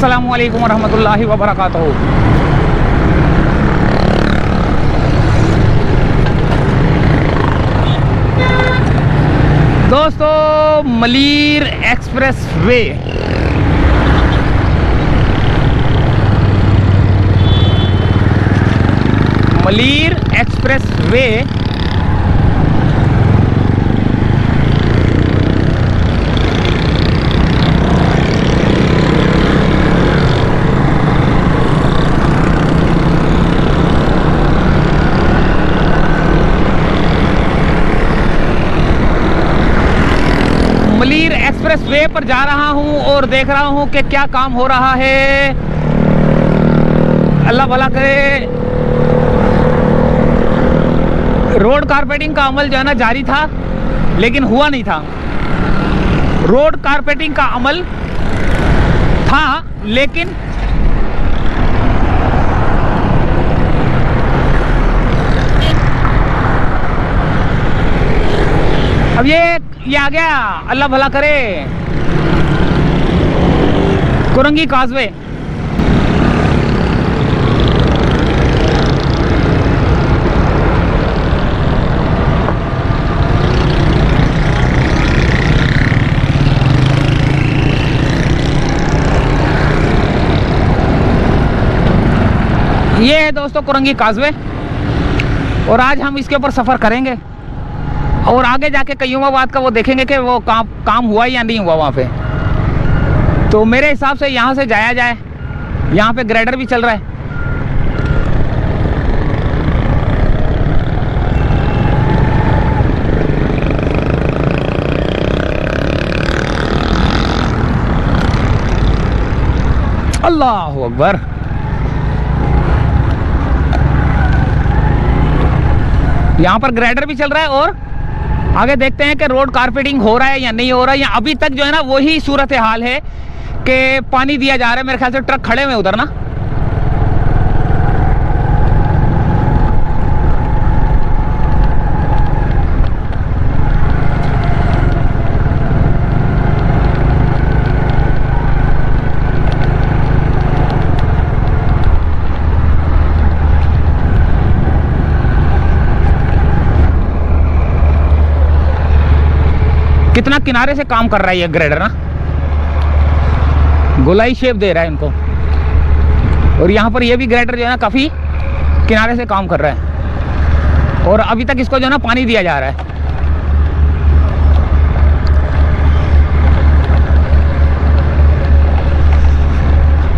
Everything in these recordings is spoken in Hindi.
अस्सलामु अलैकुम वरहमतुल्लाहि वबरकातुहू। दोस्तों, मलीर एक्सप्रेस वे पर जा रहा हूं और देख रहा हूं कि क्या काम हो रहा है। अल्लाह भला करे। रोड कारपेटिंग का अमल जो है ना जारी था, लेकिन हुआ नहीं था। रोड कारपेटिंग का अमल था, लेकिन अब ये आ गया, अल्लाह भला करे, कुरंगी काजवे। ये है दोस्तों कुरंगी काजवे, और आज हम इसके ऊपर सफ़र करेंगे और आगे जाके कयूमाबाद का वो देखेंगे कि वो काम हुआ या नहीं हुआ वहाँ पे। तो मेरे हिसाब से यहाँ से जाया जाए। यहाँ पे ग्रेडर भी चल रहा है। अल्लाहु अकबर। यहाँ पर ग्रेडर भी चल रहा है और आगे देखते हैं कि रोड कारपेटिंग हो रहा है या नहीं हो रहा है। या अभी तक जो है ना वही सूरत हाल है कि पानी दिया जा रहा है। मेरे ख्याल से ट्रक खड़े हुए उधर ना। कितना किनारे से काम कर रहा है ये ग्रेडर ना, गोलाई शेप दे रहा है इनको। और यहाँ पर ये भी ग्रेडर जो है ना काफ़ी किनारे से काम कर रहा है, और अभी तक इसको जो है ना पानी दिया जा रहा है।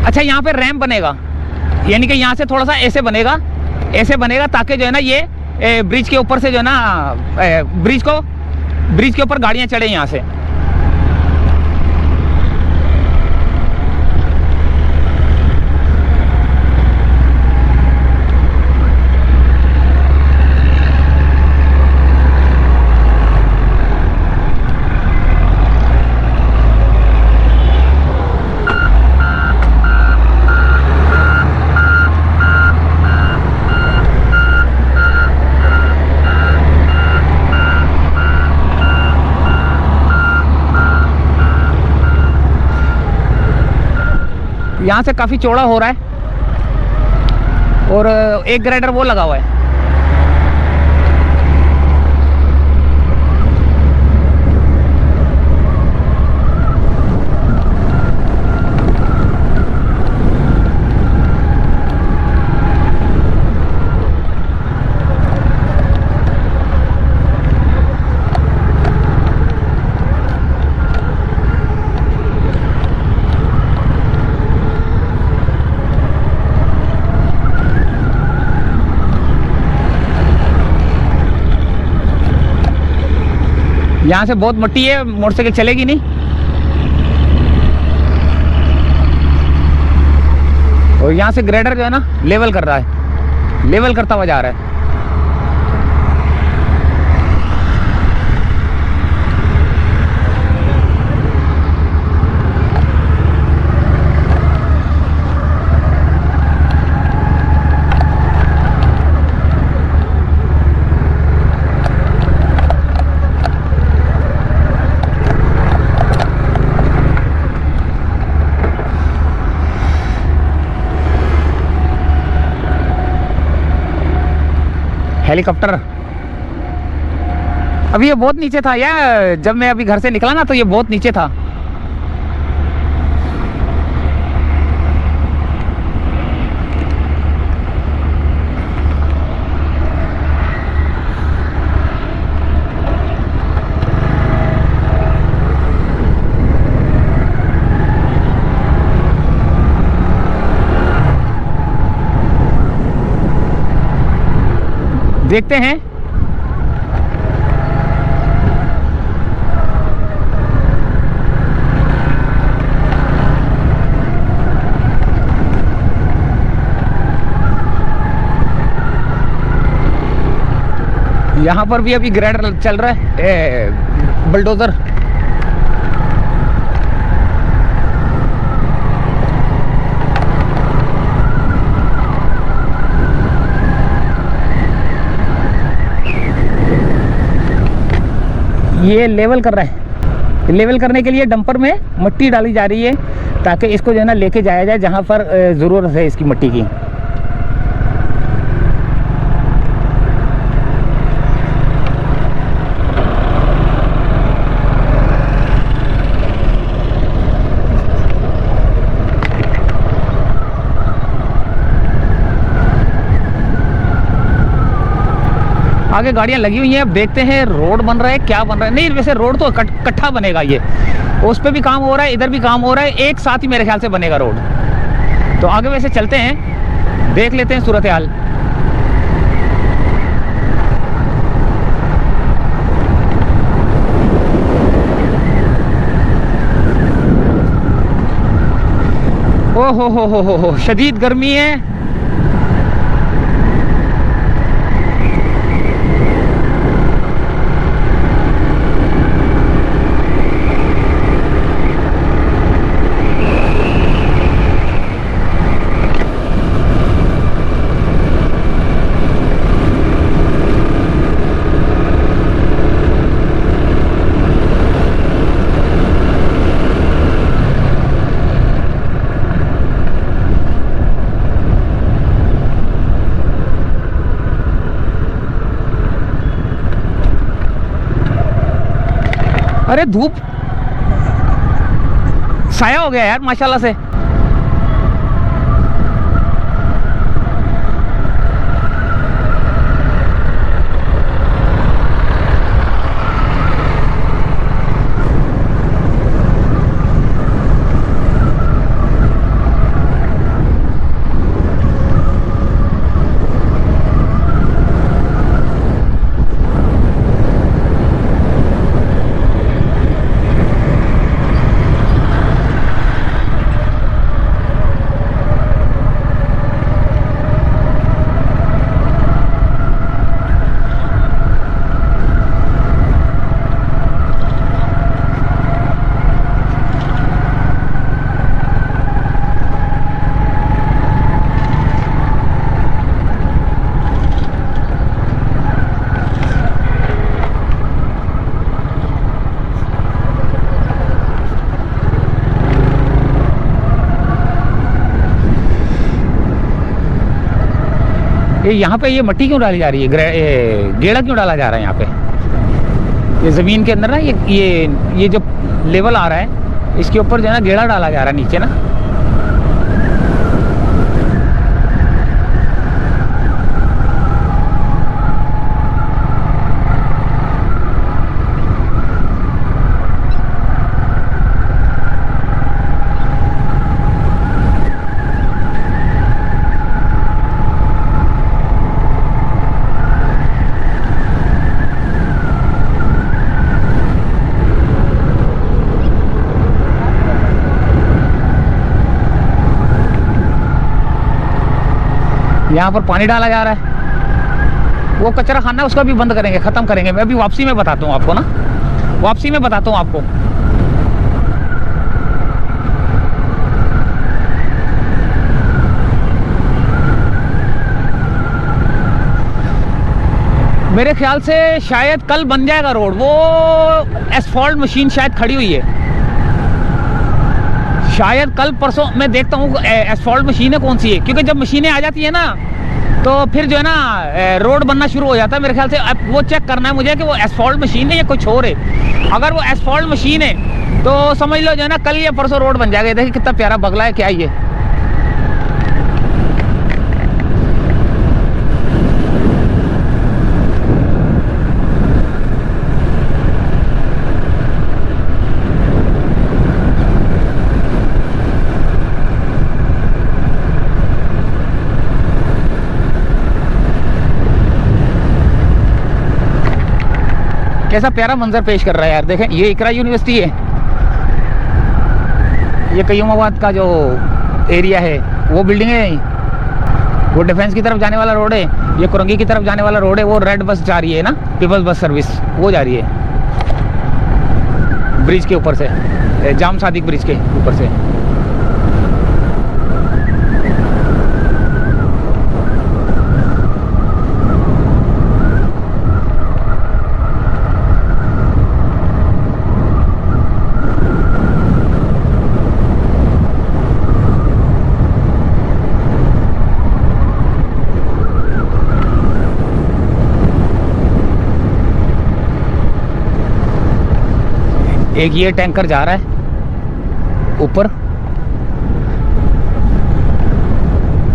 अच्छा, यहाँ पे रैंप बनेगा, यानी कि यहाँ से थोड़ा सा ऐसे बनेगा ताकि जो है ना ये ब्रिज के ऊपर से जो है ना ब्रिज के ऊपर गाड़ियाँ चढ़े यहाँ से। यहाँ से काफ़ी चौड़ा हो रहा है, और एक ग्रेडर वो लगा हुआ है। यहाँ से बहुत मट्टी है, मोटरसाइकिल चलेगी नहीं। और यहाँ से ग्रेडर जो है ना लेवल कर रहा है, लेवल करता हुआ जा रहा है। हेलीकॉप्टर। अभी ये बहुत नीचे था यार, जब मैं अभी घर से निकला ना तो ये बहुत नीचे था। देखते हैं। यहाँ पर भी अभी ग्रेडर चल रहा है, बुलडोजर। ये लेवल कर रहा है। लेवल करने के लिए डंपर में मिट्टी डाली जा रही है ताकि इसको जो है ना लेके जाया जाए जहाँ पर ज़रूरत है इसकी मिट्टी की। आगे गाड़ियां लगी हुई हैं, अब देखते हैं रोड बन रहा है क्या बन रहा है। नहीं वैसे रोड तो इकट्ठा बनेगा, ये उस पे भी काम हो रहा है, इधर भी काम हो रहा है, एक साथ ही मेरे ख्याल से बनेगा रोड। तो आगे वैसे चलते हैं, देख लेते हैं सूरत हाल। ओ हो शदीद गर्मी है। अरे धूप साया हो गया यार माशाल्लाह से। ये यहाँ पे ये मिट्टी क्यों डाली जा रही है, गेड़ा क्यों डाला जा रहा है यहाँ पे? ये ज़मीन के अंदर ना ये जो लेवल आ रहा है इसके ऊपर जो है ना गेड़ा डाला जा रहा है नीचे ना। यहाँ पर पानी डाला जा रहा है, वो कचरा खाना उसका भी बंद करेंगे, ख़त्म करेंगे। मैं अभी वापसी में बताता हूँ आपको ना, वापसी में बताता हूँ आपको। मेरे ख्याल से शायद कल बन जाएगा रोड, वो एसफॉल्ट मशीन शायद खड़ी हुई है, शायद कल परसों। मैं देखता हूँ एसफॉल्ट मशीनें कौन सी है, क्योंकि जब मशीनें आ जाती है ना तो फिर जो है ना रोड बनना शुरू हो जाता है मेरे ख्याल से। अब वो चेक करना है मुझे कि वो एसफॉल्ट मशीन है या कुछ और है। अगर वो एसफॉल्ट मशीन है तो समझ लो जो है ना कल या परसों रोड बन जाएगा। देखिए कितना प्यारा बगला है, क्या ये। कैसा प्यारा मंजर पेश कर रहा है यार। देखें ये इकरा यूनिवर्सिटी है, ये कयूमाबाद का जो एरिया है वो बिल्डिंग है, वो डिफेंस की तरफ जाने वाला रोड है, ये कुरंगी की तरफ जाने वाला रोड है। वो रेड बस जा रही है ना, पीपल्स बस सर्विस, वो जा रही है ब्रिज के ऊपर से, जाम सादिक ब्रिज के ऊपर से। एक ये टैंकर जा रहा है ऊपर,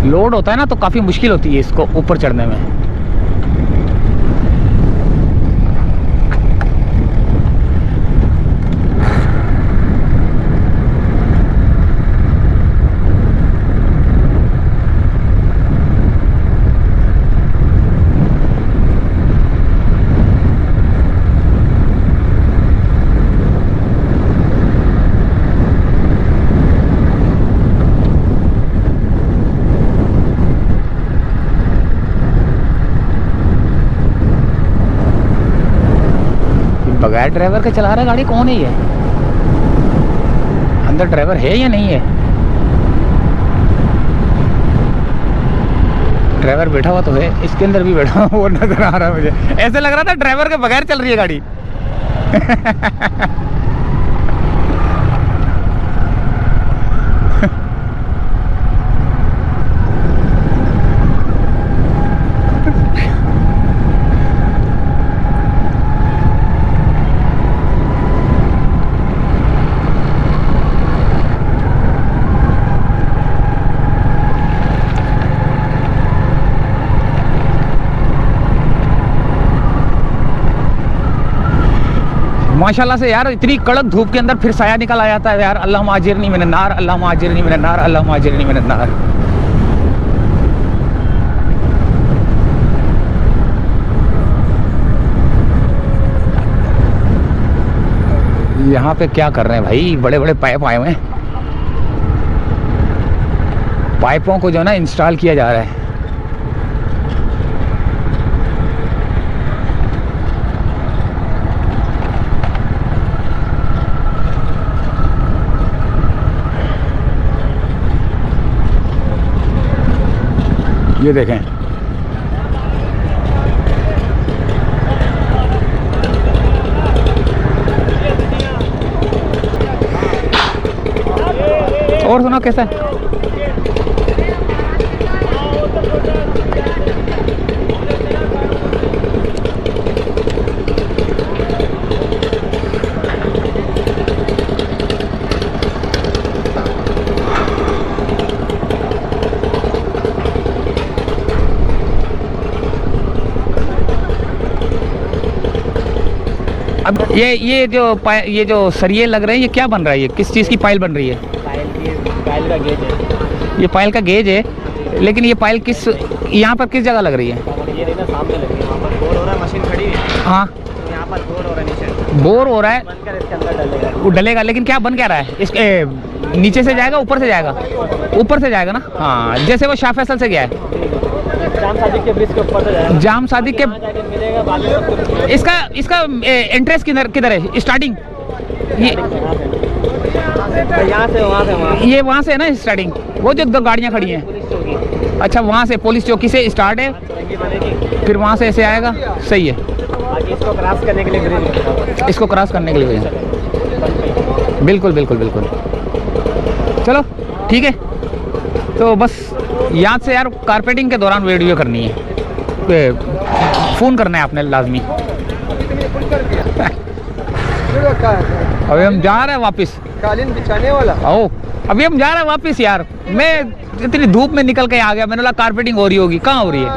लोड होता है ना तो काफी मुश्किल होती है इसको ऊपर चढ़ने में। बगैर ड्राइवर के चला रहा है गाड़ी, कौन है ये? अंदर ड्राइवर है या नहीं है? ड्राइवर बैठा हुआ तो है, इसके अंदर भी बैठा हुआ वो नजर आ रहा है मुझे। ऐसे लग रहा था ड्राइवर के बगैर चल रही है गाड़ी। माशाल्लाह से यार, इतनी कड़क धूप के अंदर फिर साया निकल आ जाता है यार। अल्लाह माजिरनी मिनन नार, अल्लाह माजिरनी मिनन नार, अल्लाह माजिरनी मिनन नार। यहाँ पे क्या कर रहे हैं भाई, बड़े बड़े पाइप आए हुए हैं। पाइपों को जो है ना इंस्टॉल किया जा रहा है। ये देखें, और सुना कैसा है? अब ये जो सरिये लग रहे हैं, ये क्या बन रहा है? ये किस चीज़ की पाइल बन रही है? पाइल का गेज है। ये पाइल का गेज है, लेकिन ये पाइल किस, यहाँ पर किस जगह लग रही है? ये देखना सामने लगी है, वहाँ पर बोर हो रहा है, मशीन खड़ी है। हाँ, यहाँ पर बोर हो रहा है, नीचे बोर हो रहा है, बनकर इसके अंदर डलेगा। वो डलेगा, लेकिन क्या बन क्या रहा है? इसके नीचे से जाएगा, ऊपर से जाएगा? ऊपर से जाएगा ना। हाँ, जैसे वो शाह फैसल से गया है, जाम सादिक के ब्रिज के ऊपर से जाएगा। जाम सादिक के मिलेगा बाद में सब कुछ। इसका एंट्रेंस किधर है? स्टार्टिंग ये यहाँ से वहाँ ये वहाँ से है ना स्टार्टिंग? वो जो 2 गाड़ियाँ खड़ी हैं, अच्छा वहाँ से पुलिस चौकी से स्टार्ट है, फिर वहाँ से ऐसे आएगा। सही है, इसको क्रॉस करने के लिए ब्रिज, इसको क्रॉस करने के लिए भैया। बिल्कुल बिल्कुल बिल्कुल, चलो ठीक है। तो बस याद से यार कारपेटिंग के दौरान वीडियो करनी है, फ़ोन करना है आपने लाजमी। अभी हम जा रहे हैं वापस, कालीन बिछाने वाला। आओ अभी हम जा रहे हैं वापस यार। मैं इतनी धूप में निकल के आ गया, मैंने बोला कारपेटिंग हो रही होगी, कहाँ हो रही है।